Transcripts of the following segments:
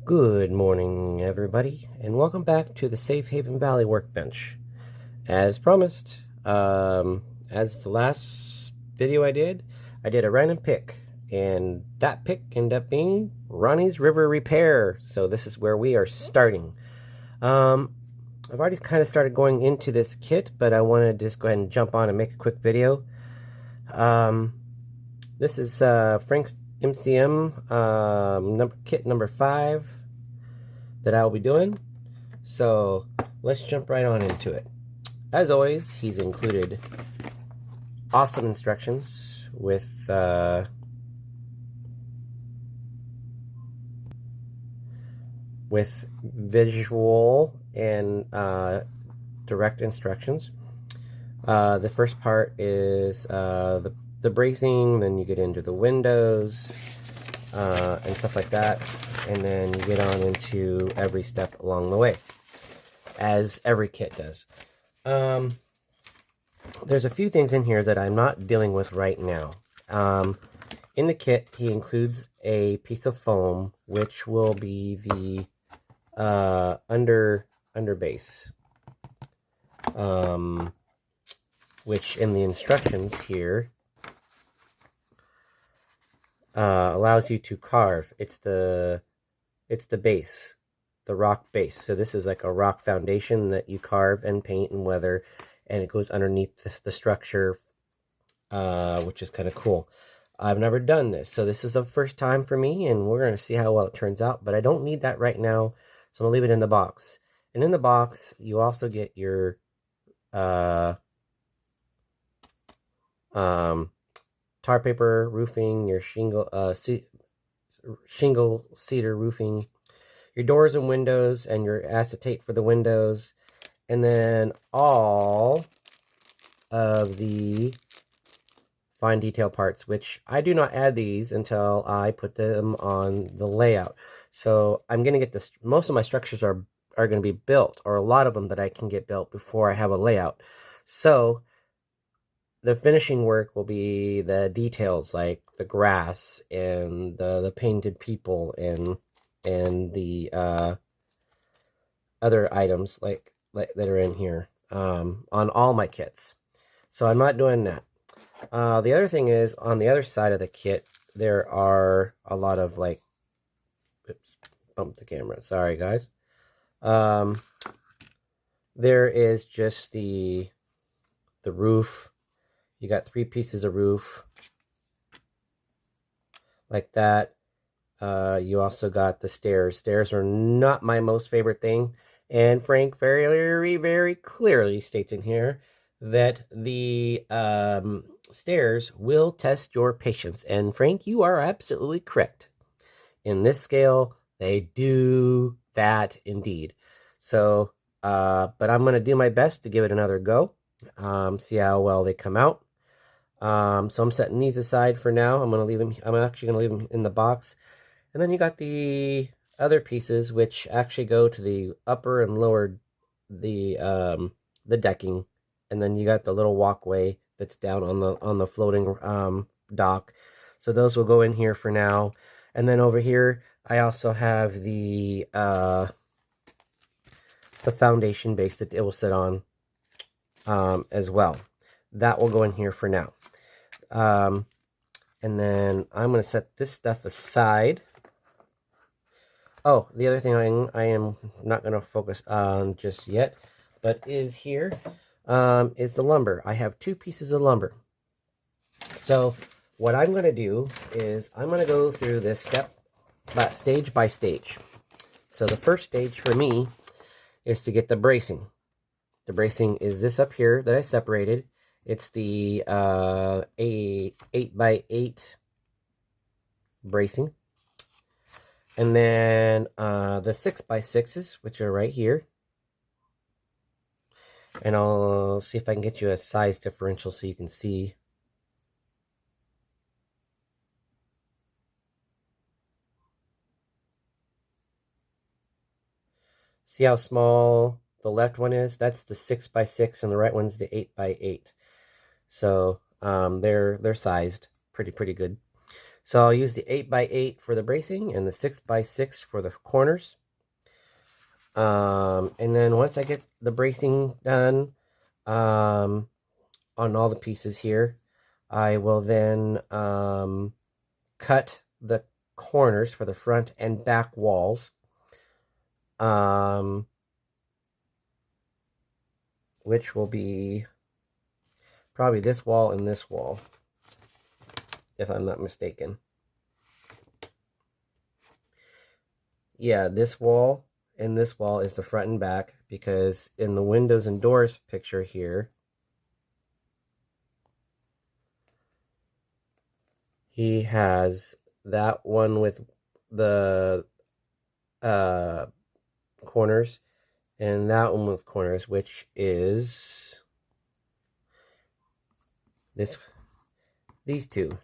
Good morning, everybody, and welcome back to the Safe Haven Valley Workbench. As promised, as the last video I did a random pick, and that pick ended up being Ronnie's River Repair. So this is where we are starting. I've already kind of started going into this kit, but I want to just go ahead and jump on and make a quick video. This is Frank's MCM kit number 5 that I'll be doing. So let's jump right on into it. As always, he's included awesome instructions with visual and direct instructions. The first part is the bracing, then you get into the windows and stuff like that, and then you get on into every step along the way, as every kit does. There's a few things in here that I'm not dealing with right now. In the kit, he includes a piece of foam, which will be the under base, which in the instructions here allows you to carve. It's the base, the rock base. So this is like a rock foundation that you carve and paint and weather, and it goes underneath the structure, which is kind of cool. I've never done this, so this is the first time for me, and we're going to see how well it turns out, but I don't need that right now, so I'm going to leave it in the box. And in the box, you also get your tar paper roofing, your shingle cedar roofing, your doors and windows, and your acetate for the windows, and then all of the fine detail parts, which I do not add these until I put them on the layout. So I'm going to get this. Most of my structures are going to be built, or a lot of them that I can get built before I have a layout. So the finishing work will be the details, like the grass and the painted people and the other items like that are in here on all my kits. So I'm not doing that. The other thing is, on the other side of the kit, there are a lot of like, oops, bumped the camera. Sorry, guys. There is just the roof. You got 3 pieces of roof like that. You also got the stairs. Stairs are not my most favorite thing. And Frank very, very clearly states in here that the stairs will test your patience. And Frank, you are absolutely correct. In this scale, they do that indeed. So, but I'm going to do my best to give it another go. See how well they come out. So I'm setting these aside for now. I'm actually going to leave them in the box. And then you got the other pieces, which actually go to the upper and lower, the decking. And then you got the little walkway that's down on the floating dock. So those will go in here for now. And then over here, I also have the foundation base that it will sit on as well. That will go in here for now. And then I'm going to set this stuff aside. Oh, the other thing I am not going to focus on just yet, but is here, is the lumber. I have 2 pieces of lumber. So what I'm going to do is I'm going to go through this stage by stage. So the first stage for me is to get the bracing. The bracing is this up here that I separated. It's the 8x8 bracing. And then the 6x6s, which are right here. And I'll see if I can get you a size differential so you can see. See how small the left one is? That's the 6x6, and the right one's the 8x8. So they're sized pretty good. So I'll use the 8x8 for the bracing and the 6x6 for the corners. And then once I get the bracing done on all the pieces here, I will then cut the corners for the front and back walls. Which will be probably this wall and this wall, if I'm not mistaken. Yeah, this wall and this wall is the front and back, because in the windows and doors picture here, he has that one with the corners and that one with corners, which is these two.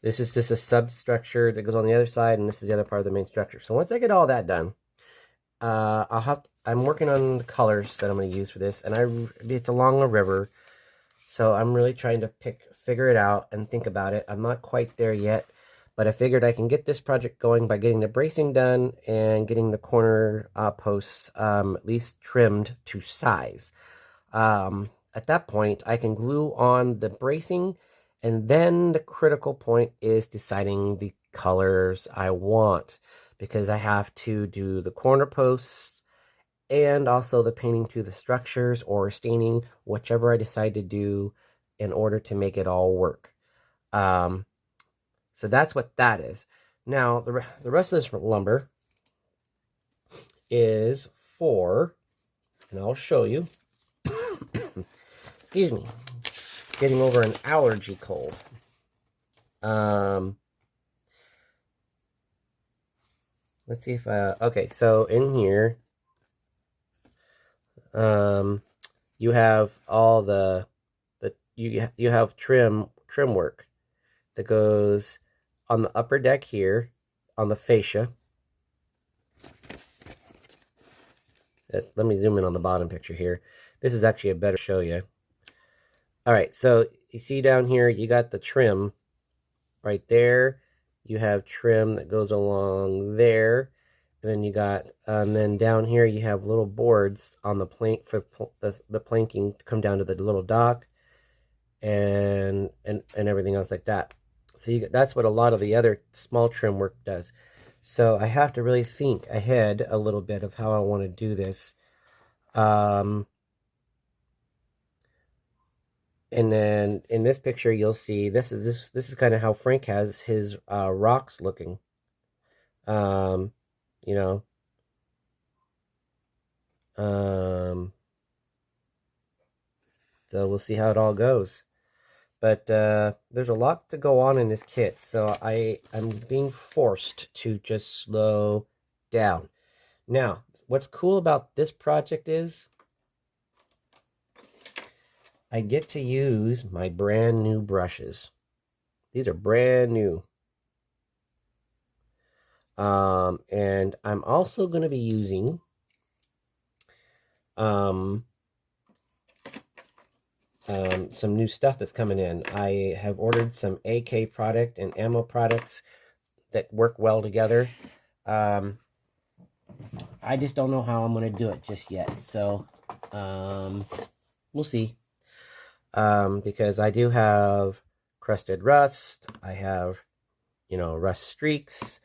This is just a substructure that goes on the other side, and this is the other part of the main structure. So once I get all that done, I'm working on the colors that I'm going to use for this, and it's along a river, so I'm really trying to figure it out and think about it. I'm not quite there yet, but I figured I can get this project going by getting the bracing done and getting the corner posts at least trimmed to size. At that point, I can glue on the bracing, and then the critical point is deciding the colors I want, because I have to do the corner posts and also the painting to the structures or staining, whichever I decide to do in order to make it all work. So that's what that is. Now, the rest of this lumber is for, and I'll show you, excuse me, getting over an allergy cold. Let's see if okay, so in here, you have all you have trim work that goes on the upper deck here, on the fascia. Let me zoom in on the bottom picture here. This is actually a better show you. All right, so you see down here, you got the trim right there. You have trim that goes along there. And then you got, and then down here you have little boards on the plank for the planking to come down to the little dock, and everything else like that. So that's what a lot of the other small trim work does. So I have to really think ahead a little bit of how I want to do this. And then in this picture, you'll see this is kind of how Frank has his rocks looking. You know, so we'll see how it all goes. But there's a lot to go on in this kit, so I'm being forced to just slow down. Now, what's cool about this project is I get to use my brand new brushes. These are brand new. And I'm also going to be using some new stuff that's coming in. I have ordered some AK product and ammo products that work well together. I just don't know how I'm going to do it just yet. So we'll see. Because I do have crusted rust. I have, rust streaks.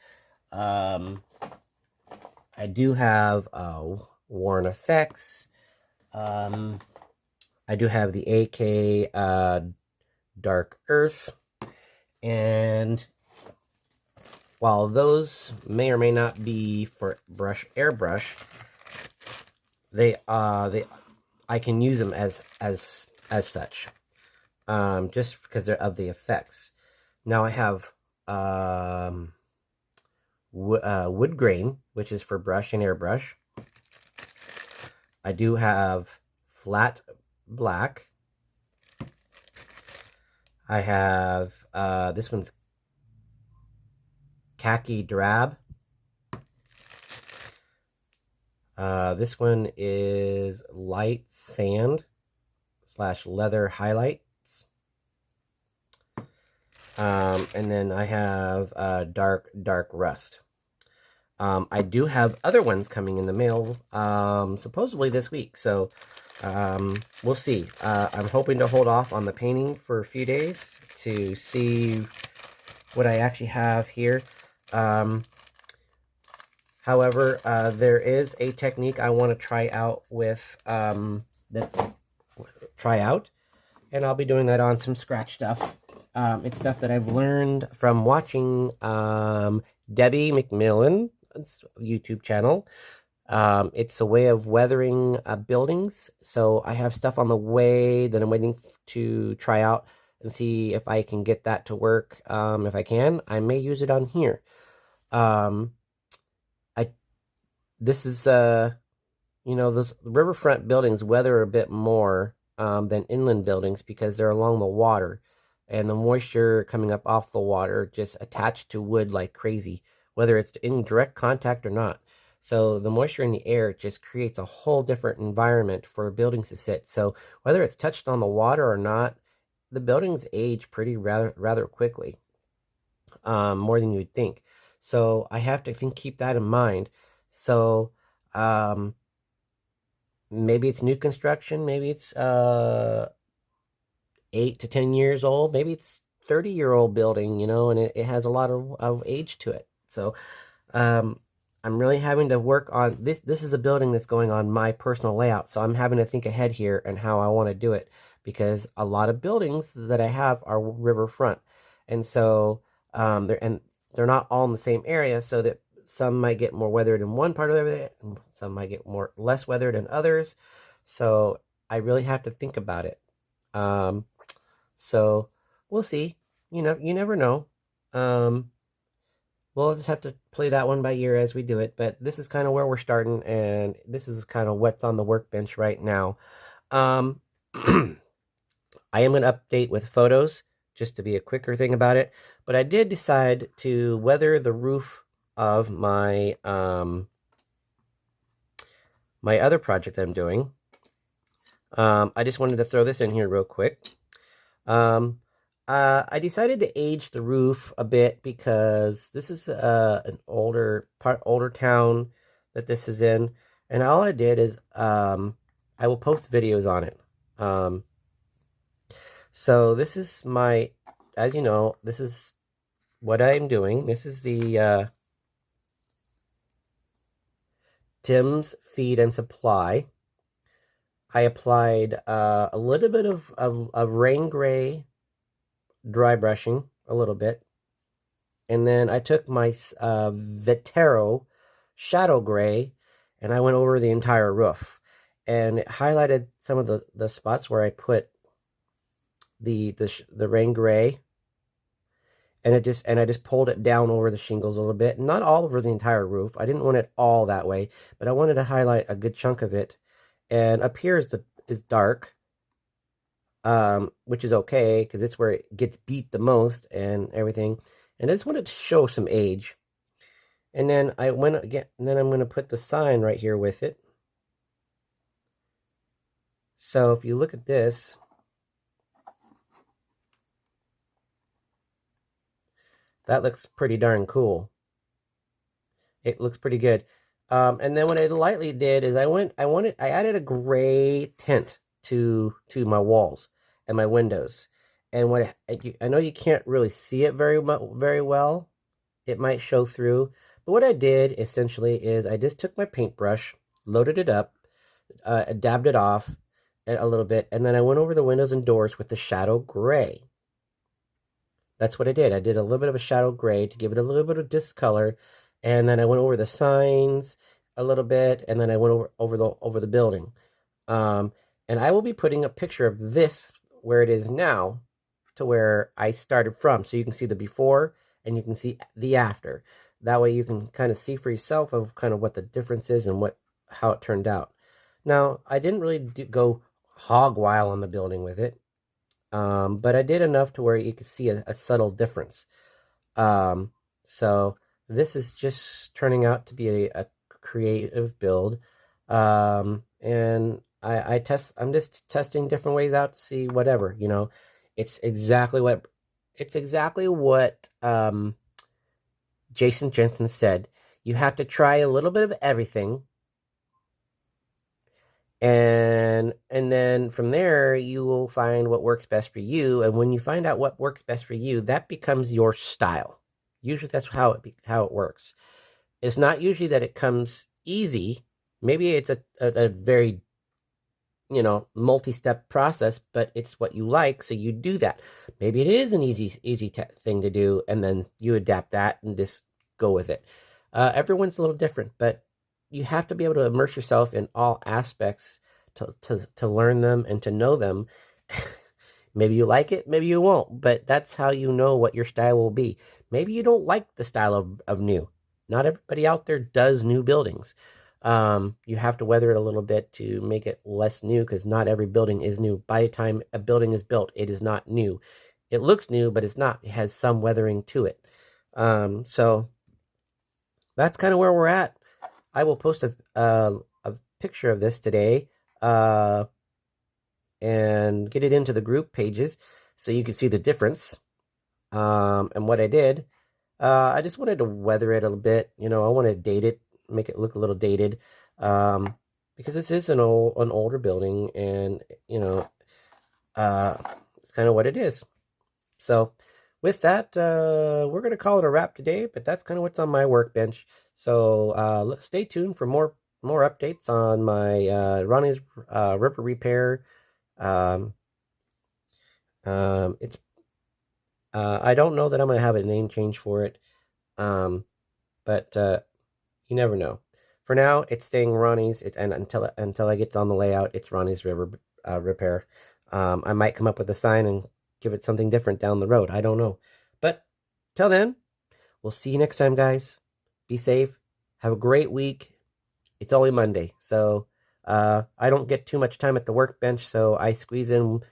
I do have worn effects. I do have the AK Dark Earth, and while those may or may not be for airbrush, I can use them as such, just because they're of the effects. Now I have wood grain, which is for brush and airbrush. I do have flat black. I have this one's khaki drab. This one is light sand / leather highlights. And then I have dark rust. I do have other ones coming in the mail, supposedly this week. So we'll see. I'm hoping to hold off on the painting for a few days to see what I actually have here. However, there is a technique I want to try out with and I'll be doing that on some scratch stuff. It's stuff that I've learned from watching Debbie McMillan's YouTube channel. It's a way of weathering buildings. So I have stuff on the way that I'm waiting to try out and see if I can get that to work. If I can, I may use it on here. This is those riverfront buildings weather a bit more than inland buildings because they're along the water, and the moisture coming up off the water just attached to wood like crazy, whether it's in direct contact or not. So the moisture in the air just creates a whole different environment for buildings to sit. So whether it's touched on the water or not, the buildings age pretty rather quickly, more than you would think. So I have to keep that in mind. So maybe it's new construction, maybe it's 8 to 10 years old, maybe it's 30-year-old building, and it has a lot of age to it. So I'm really having to work on this. This is a building that's going on my personal layout, so I'm having to think ahead here and how I want to do it, because a lot of buildings that I have are riverfront, and so they're not all in the same area, so that some might get more weathered in one part of it, and some might get less weathered in others. So I really have to think about it. So we'll see. You never know. We'll just have to play that one by ear as we do it. But this is kind of where we're starting, and this is kind of what's on the workbench right now. I am going to update with photos just to be a quicker thing about it. But I did decide to weather the roof of my my other project I'm doing. I just wanted to throw this in here real quick. I decided to age the roof a bit because this is an older town that this is in, and all I did is I will post videos on it. So this is my, as you know, this is what I'm doing. This is the Tim's Feed and Supply. I applied a little bit of rain gray dry brushing, a little bit. And then I took my Vetero shadow gray and I went over the entire roof. And it highlighted some of the spots where I put the rain gray. And I just pulled it down over the shingles a little bit. Not all over the entire roof. I didn't want it all that way, but I wanted to highlight a good chunk of it. And up here is dark, which is okay because it's where it gets beat the most and everything. And I just wanted to show some age. And then I'm going to put the sign right here with it. So if you look at this, that looks pretty darn cool. It looks pretty good. And then what I lightly did is I added a gray tint to my walls and my windows. And I know you can't really see it very well. It might show through. But what I did essentially is I just took my paintbrush, loaded it up, dabbed it off a little bit, and then I went over the windows and doors with the shadow gray. That's what I did. I did a little bit of a shadow gray to give it a little bit of discolor, and then I went over the signs a little bit, and then I went over the building. And I will be putting a picture of this where it is now to where I started from, so you can see the before and you can see the after. That way you can kind of see for yourself of kind of what the difference is and how it turned out. Now, I didn't really go hog wild on the building with it. But I did enough to where you could see a subtle difference. So this is just turning out to be a creative build. And I'm just testing different ways out to see whatever, it's exactly what It's exactly what Jason Jensen said. You have to try a little bit of everything, and then from there you will find what works best for you. And when you find out what works best for you, that becomes your style. Usually that's how it works. It's not usually that it comes easy. Maybe it's a very multi-step process, but it's what you like, so you do that. Maybe it is an easy thing to do, and then you adapt that and just go with it. Everyone's a little different, but you have to be able to immerse yourself in all aspects to learn them and to know them. Maybe you like it, maybe you won't, but that's how you know what your style will be. Maybe you don't like the style of new. Not everybody out there does new buildings. You have to weather it a little bit to make it less new, because not every building is new. By the time a building is built, it is not new. It looks new, but it's not. It has some weathering to it. So that's kind of where we're at. I will post a picture of this today and get it into the group pages so you can see the difference. And what I did, I just wanted to weather it a little bit. I want to date it, make it look a little dated, because this is an older building, and it's kind of what it is. So with that, we're gonna call it a wrap today, but that's kind of what's on my workbench. So stay tuned for more updates on my Ronnie's river repair. It's I don't know that I'm gonna have a name change for it, but you never know. For now, it's staying Ronnie's, and until I get on the layout, it's Ronnie's River Repair. I might come up with a sign and give it something different down the road. I don't know. But till then, we'll see you next time, guys. Be safe. Have a great week. It's only Monday, so I don't get too much time at the workbench, so I squeeze in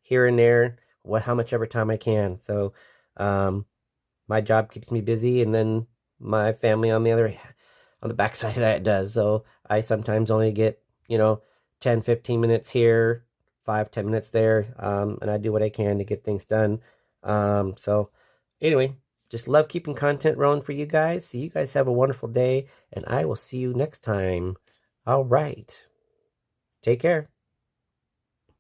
here and there how much ever time I can. So my job keeps me busy, and then my family on the backside of that does. So I sometimes only get 10-15 minutes here, 5-10 minutes there, and I do what I can to get things done. So anyway, just love keeping content rolling for you guys. So you guys have a wonderful day, and I will see you next time. All right, take care.